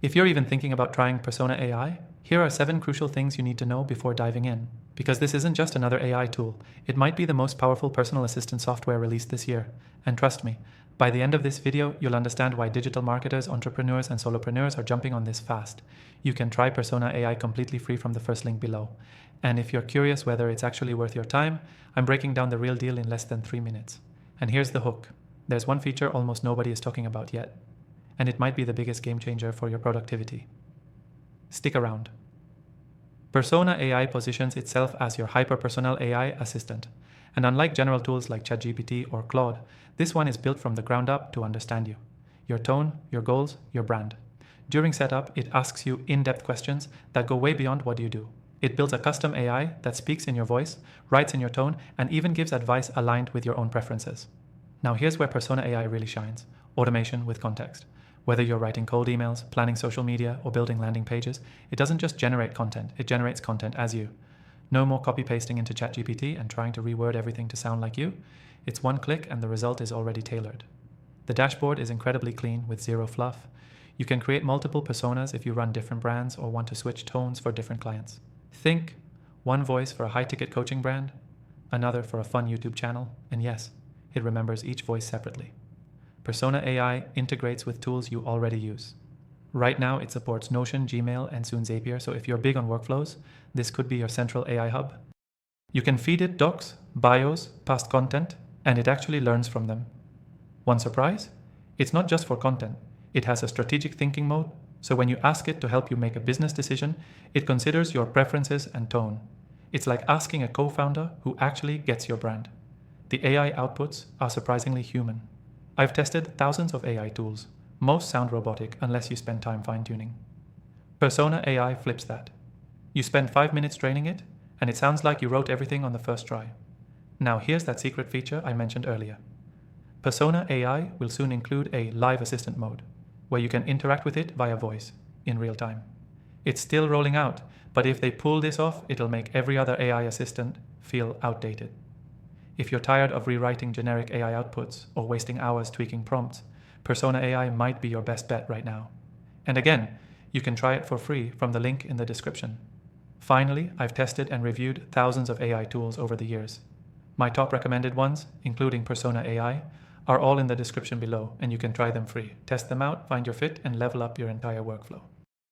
If you're even thinking about trying Persona AI, here are 7 crucial things you need to know before diving in. Because this isn't just another AI tool, it might be the most powerful personal assistant software released this year. And trust me, by the end of this video, you'll understand why digital marketers, entrepreneurs, and solopreneurs are jumping on this fast. You can try Persona AI completely free from the first link below. And if you're curious whether it's actually worth your time, I'm breaking down the real deal in less than 3 minutes. And here's the hook. There's one feature almost nobody is talking about yet. And it might be the biggest game changer for your productivity. Stick around. Persona AI positions itself as your hyper-personal AI assistant. And unlike general tools like ChatGPT or Claude, this one is built from the ground up to understand you, your tone, your goals, your brand. During setup, it asks you in-depth questions that go way beyond what you do. It builds a custom AI that speaks in your voice, writes in your tone, and even gives advice aligned with your own preferences. Now here's where Persona AI really shines: automation with context. Whether you're writing cold emails, planning social media, or building landing pages, it doesn't just generate content, it generates content as you. No more copy-pasting into ChatGPT and trying to reword everything to sound like you. It's one click and the result is already tailored. The dashboard is incredibly clean with zero fluff. You can create multiple personas if you run different brands or want to switch tones for different clients. Think, one voice for a high-ticket coaching brand, another for a fun YouTube channel, and yes, it remembers each voice separately. Persona AI integrates with tools you already use. Right now, it supports Notion, Gmail, and soon Zapier, so if you're big on workflows, this could be your central AI hub. You can feed it docs, bios, past content, and it actually learns from them. One surprise? It's not just for content. It has a strategic thinking mode, so when you ask it to help you make a business decision, it considers your preferences and tone. It's like asking a co-founder who actually gets your brand. The AI outputs are surprisingly human. I've tested thousands of AI tools. Most sound robotic unless you spend time fine-tuning. Persona AI flips that. You spend 5 minutes training it, and it sounds like you wrote everything on the first try. Now here's that secret feature I mentioned earlier. Persona AI will soon include a live assistant mode, where you can interact with it via voice, in real time. It's still rolling out, but if they pull this off, it'll make every other AI assistant feel outdated. If you're tired of rewriting generic AI outputs or wasting hours tweaking prompts, Persona AI might be your best bet right now. And again, you can try it for free from the link in the description. Finally, I've tested and reviewed thousands of AI tools over the years. My top recommended ones, including Persona AI, are all in the description below, and you can try them free. Test them out, find your fit, and level up your entire workflow.